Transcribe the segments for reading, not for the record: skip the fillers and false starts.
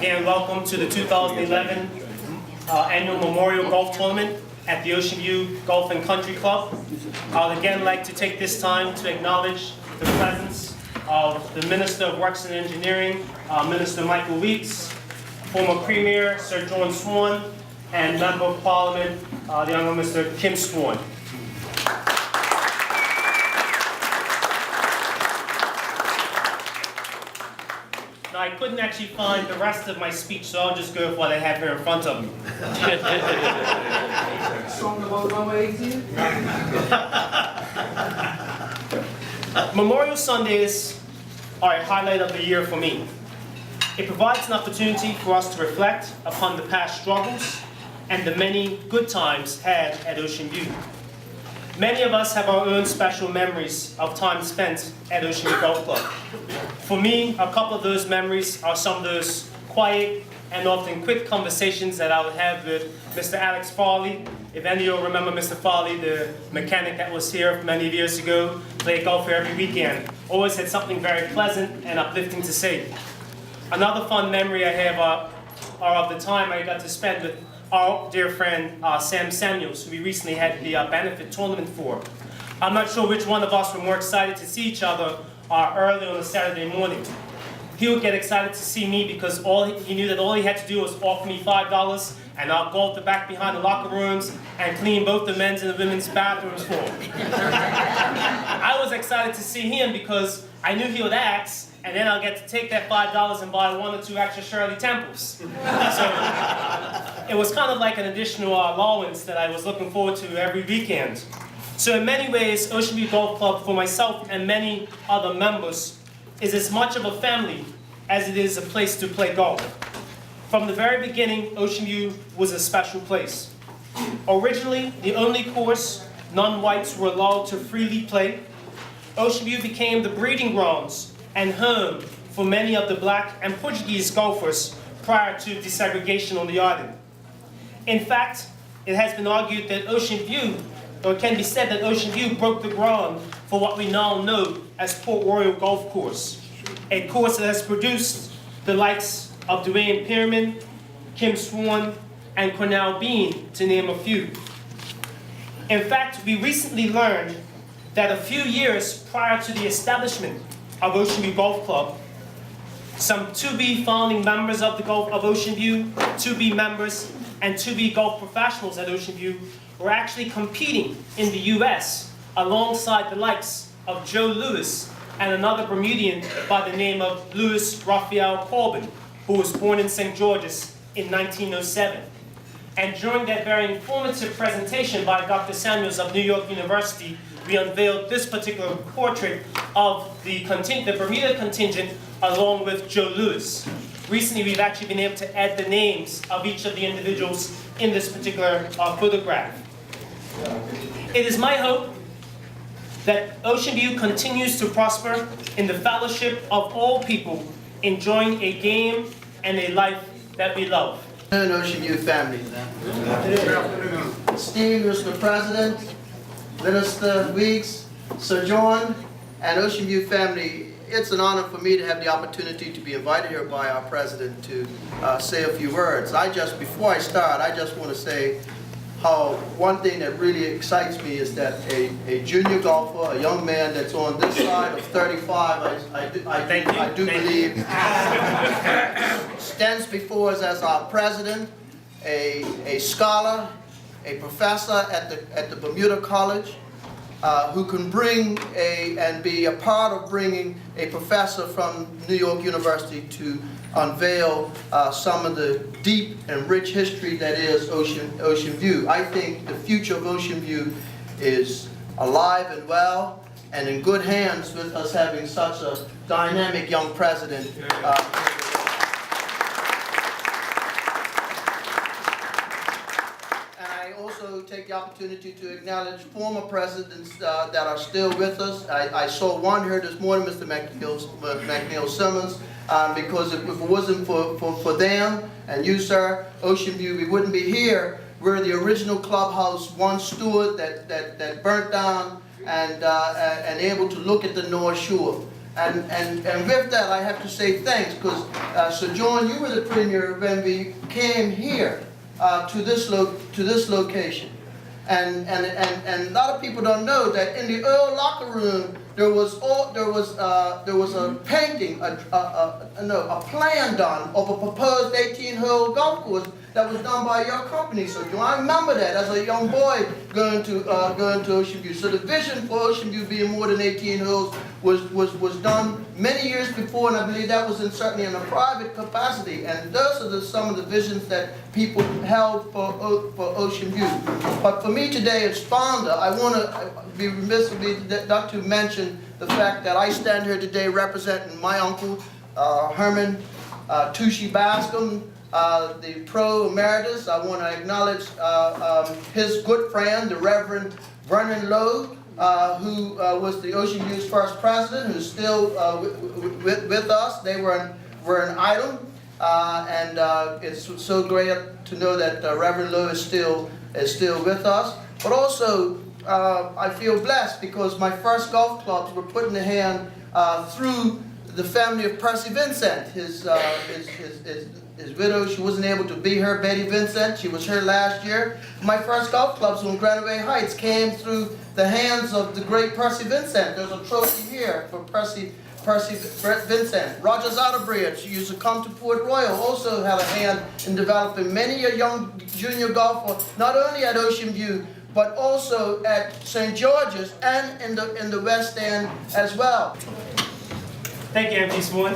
Again, welcome to the 2011 annual Memorial Golf Tournament at the Ocean View Golf and Country Club. I would again like to take this time to acknowledge the presence of the Minister of Works and Engineering, Minister Michael Weeks, former Premier Sir John Swan, and Member of Parliament, the Honourable Mr. Kim Swan. Now, I couldn't actually find the rest of my speech, so I'll just go with what I have here in front of me. Song about number 18? Memorial Sundays are a highlight of the year for me. It provides an opportunity for us to reflect upon the past struggles and the many good times had at Ocean View. Many of us have our own special memories of time spent at Ocean View Golf Club. For me, a couple of those memories are some of those quiet and often quick conversations that I would have with Mr. Alex Farley. If any of you remember Mr. Farley, the mechanic that was here many years ago, played golf here every weekend. Always had something very pleasant and uplifting to say. Another fun memory I have are of the time I got to spend with our dear friend Sam Samuels, who we recently had the benefit tournament for. I'm not sure which one of us were more excited to see each other early on a Saturday morning. He would get excited to see me because he knew that all he had to do was offer me $5 and I'll go at the back behind the locker rooms and clean both the men's and the women's bathrooms for him. I was excited to see him because I knew he would ask, and then I'll get to take that $5 and buy 1 or 2 extra Shirley Temples. So it was kind of like an additional allowance that I was looking forward to every weekend. So in many ways, Ocean View Golf Club, for myself and many other members, is as much of a family as it is a place to play golf. From the very beginning, Ocean View was a special place. Originally, the only course non-whites were allowed to freely play, Ocean View became the breeding grounds and home for many of the black and Portuguese golfers prior to desegregation on the island. In fact, it has been argued that Ocean View, or it can be said that Ocean View broke the ground for what we now know as Port Royal Golf Course, a course that has produced the likes of Dwayne Pearman, Kim Swan, and Cornell Bean, to name a few. In fact, we recently learned that a few years prior to the establishment of Ocean View Golf Club, some to-be founding members of Ocean View, to-be members, and to-be golf professionals at Ocean View were actually competing in the US alongside the likes of Joe Lewis and another Bermudian by the name of Louis Raphael Corbin, who was born in St. George's in 1907. And during that very informative presentation by Dr. Samuels of New York University, we unveiled this particular portrait of the Bermuda contingent along with Joe Lewis. Recently, we've actually been able to add the names of each of the individuals in this particular photograph. It is my hope that Ocean View continues to prosper in the fellowship of all people enjoying a game and a life that we love. Ocean View family. Esteemed Mr. President, Minister Weeks, Sir John, and Ocean View family, it's an honor for me to have the opportunity to be invited here by our President to say a few words. Before I start, I just want to say how one thing that really excites me is that a junior golfer, a young man that's on this side of 35, I do believe, stands before us as our President, a scholar, a professor at the Bermuda College, who can bring and be a part of bringing a professor from New York University to unveil some of the deep and rich history that is Ocean View. I think the future of Ocean View is alive and well and in good hands with us having such a dynamic young president. Take the opportunity to acknowledge former presidents that are still with us. I saw one here this morning, Mr. McNeil Simmons, because if it wasn't for them and you, sir, Ocean View, we wouldn't be here. We're the original clubhouse once stood that burnt down and able to look at the North Shore. And with that, I have to say thanks, because Sir John, you were the premier when we came here to this location. And a lot of people don't know that in the Earl locker room there was a painting, a plan done of a proposed 18-hole golf course that was done by your company. So I remember that as a young boy going to Ocean View. So the vision for Ocean View being more than 18 holes was done many years before, and I believe that was certainly in a private capacity. And those are some of the visions that people held for Ocean View. But for me today as founder, I want to be remiss of me not to mention the fact that I stand here today representing my uncle, Herman Tushy Bascom, the pro emeritus. I want to acknowledge his good friend, the Reverend Vernon Lowe, who was the Ocean View's first president, who's still with us. They were an item, and it's so great to know that Reverend Lowe is still with us. But also, I feel blessed because my first golf clubs were put in the hand through the family of Percy Vincent, his widow. She wasn't able to be here, Betty Vincent. She was here last year. My first golf clubs on Granaway Heights came through the hands of the great Percy Vincent. There's a trophy here for Percy Vincent. Rogers Otterbridge, who used to come to Port Royal, also had a hand in developing many a young junior golfer, not only at Ocean View, but also at St. George's and in the West End as well. Thank you, MP Swan.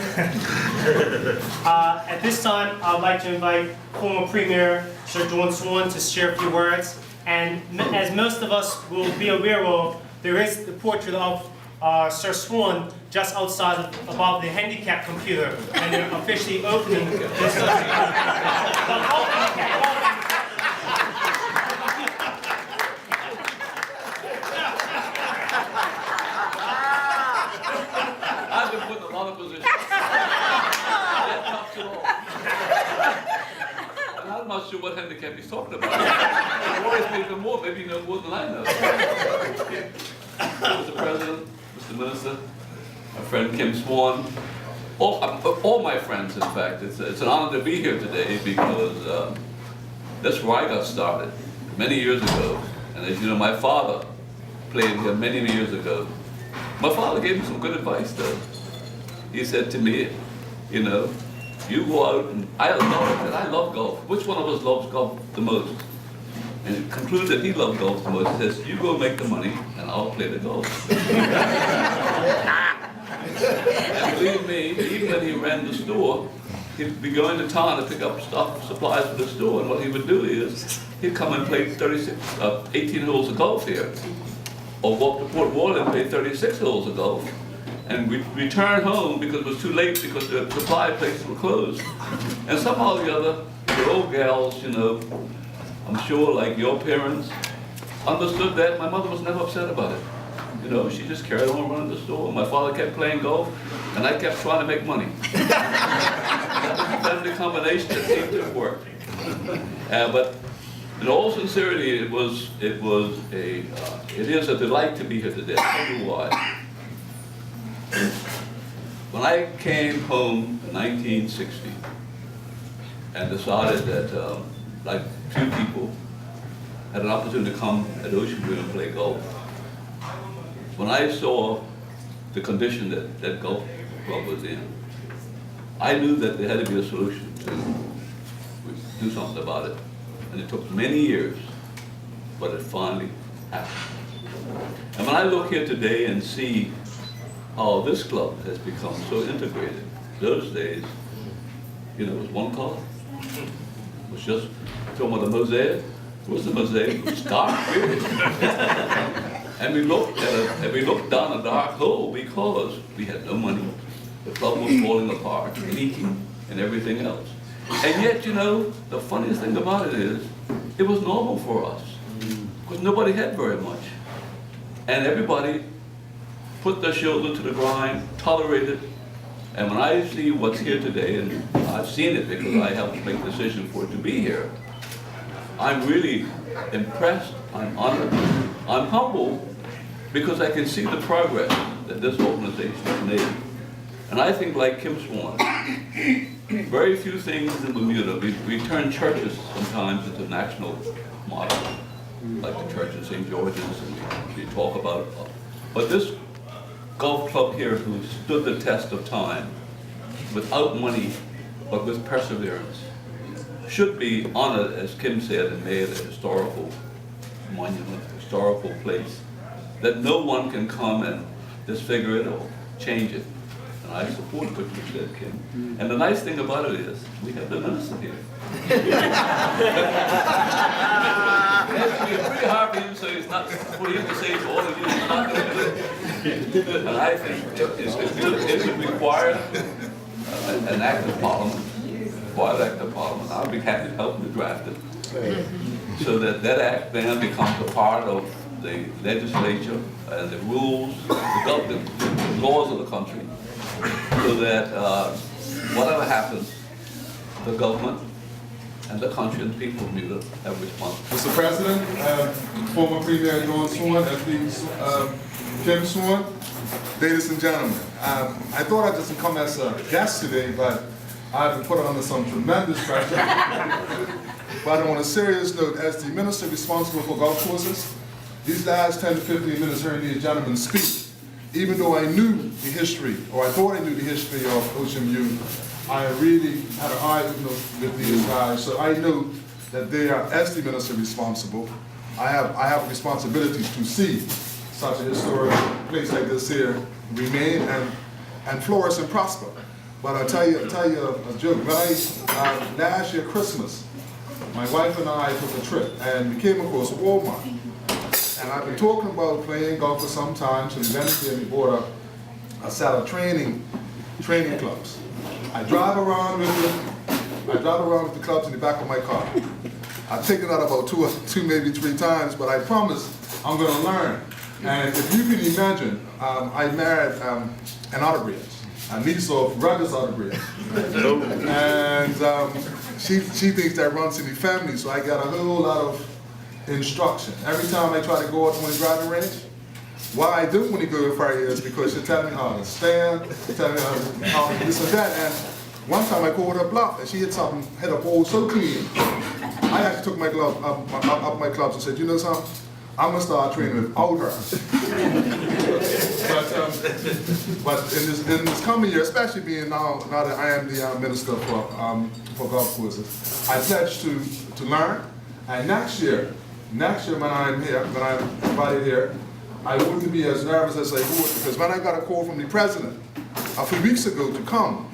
At this time, I'd like to invite former Premier Sir John Swan to share a few words. And as most of us will be aware of, there is the portrait of Sir Swan just outside above the handicap computer, and they're officially opening this. I've been put in a lot of positions. That tops it all. And I'm not sure what handicap he's talking about. It worries me even more. Maybe you know more than I know. Mr. President, Mr. Minister, my friend Kim Swan, all my friends, in fact. It's an honor to be here today because that's where I got started many years ago. And as you know, my father played here many years ago. My father gave me some good advice, though. He said to me, you know, you go out and I love golf. Which one of us loves golf the most? And it concludes that he loved golf the most. He says, you go make the money and I'll play the golf. And believe me, even when he ran the store, he'd be going to town to pick up supplies for the store, and what he would do is, he'd come and play 18 holes of golf here, or walk to Port Royal and play 36 holes of golf, and we'd return home because it was too late because the supply places were closed. And somehow or the other, the old gals, you know, I'm sure like your parents, understood that. My mother was never upset about it. You know, she just carried on running the store. My father kept playing golf, and I kept trying to make money. That was a family combination that seemed to have worked. But in all sincerity, it is a delight to be here today. I'll tell you why. When I came home in 1960 and decided that, like few people, had an opportunity to come at Ocean View and play golf. When I saw the condition that golf club was in, I knew that there had to be a solution to do something about it. And it took many years, but it finally happened. And when I look here today and see how this club has become so integrated, those days, you know, it was one color. It was just, talking about the mosaic, it was the mosaic, it was dark, really. And we looked down a dark hole because we had no money. The club was falling apart, leaking, and everything else. And yet, you know, the funniest thing about it is, it was normal for us, because nobody had very much. And everybody put their shoulder to the grind, tolerated. And when I see what's here today, and I've seen it because I helped make the decision for it to be here, I'm really impressed, I'm honored, I'm humbled because I can see the progress that this organization has made. And I think, like Kim Swan, very few things in Bermuda, we turn churches sometimes into national models, like the church in St. George's, and we talk about, but this golf club here who stood the test of time, without money, but with perseverance, should be honored, as Kim said, and made a historical monument, historical place, that no one can come and disfigure it or change it. And I support what you said, Kim. And the nice thing about it is, we have the minister here. It's pretty hard for him, so it's not for him to say to all of you, it's not going to do it. And I think it would require an act of parliament, I'll be happy to help you draft it, so that that act then becomes a part of the legislature and the rules, the laws of the country, so that whatever happens, the government and the country and the people of Bermuda have responsibility. Mr. President, former Premier John Swan, FD Kim Swan, ladies and gentlemen, I thought I'd just come as a guest today, but I've been put under some tremendous pressure. But on a serious note, as the minister responsible for golf courses, these last 10 to 15 minutes hearing these gentlemen speak, even though I knew the history, or I thought I knew the history of Ocean View, I really had an eye with these guys, so I know that they are, as the minister responsible, I have responsibilities to see such a historic place like this here remain and flourish and prosper. But I'll tell you a joke. When last year Christmas, my wife and I took a trip and we came across Walmart. And I've been talking about playing golf for some time, so we went there and we bought a set of training clubs. I drive around with the clubs in the back of my car. I've taken that about two, maybe three times, but I promise I'm going to learn. And if you can imagine, I married an autograph. A niece of Rogers autograph. And she thinks that runs in the family, so I got a whole lot of instruction. Every time I try to go out to my driving range, why I don't want to go with her is because she tell me how to stand, tell me how to this and that. And one time I called her bluff and she hit a ball so clean, I actually took my glove up my clubs and said, you know something? I'm gonna start training without her. But in this coming year, especially being now that I am the minister for golf courses, I pledge to learn. And next year when I'm invited here, I wouldn't be as nervous as I would, because when I got a call from the president a few weeks ago to come,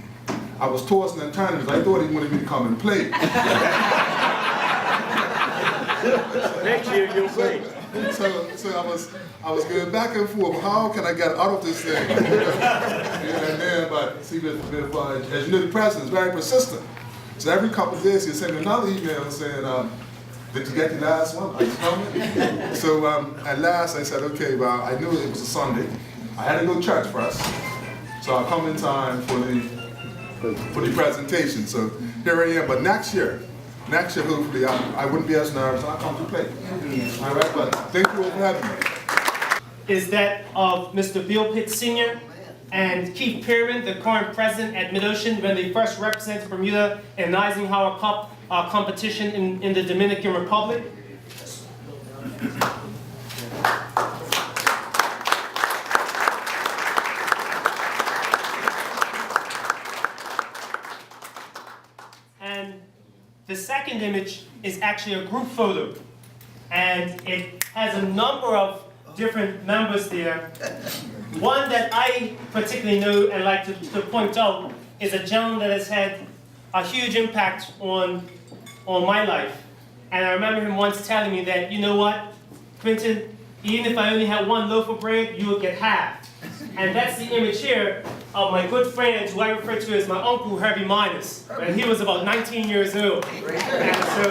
I was tossing and turning because I thought he wanted me to come and play. Next year you'll play. So I was going back and forth. How can I get out of this thing? And then, but see, as you know, the president is very persistent. So every couple of days he'll send me another email saying, "Did you get the last one? Are you coming?" So at last I said, "Okay, well, I knew it was a Sunday. I had to go to church first, so I'll come in time for the presentation." So here I am. But next year, hopefully, I wouldn't be as nervous. I'll come to play. All right, but thank you all for having me. Is that of Mr. Bill Pitt Sr. and Keith Pearman, the current president at Mid-Ocean, when they first represented Bermuda in the Eisenhower Cup competition in the Dominican Republic. And the second image is actually a group photo, and it has a number of different members there. One that I particularly know and like to point out is a gentleman that has had a huge impact on my life. And I remember him once telling me that, you know what, Quentin, even if I only had one loaf of bread, you would get half. And that's the image here of my good friend, who I refer to as my uncle, Herbie Minus, when he was about 19 years old. And so,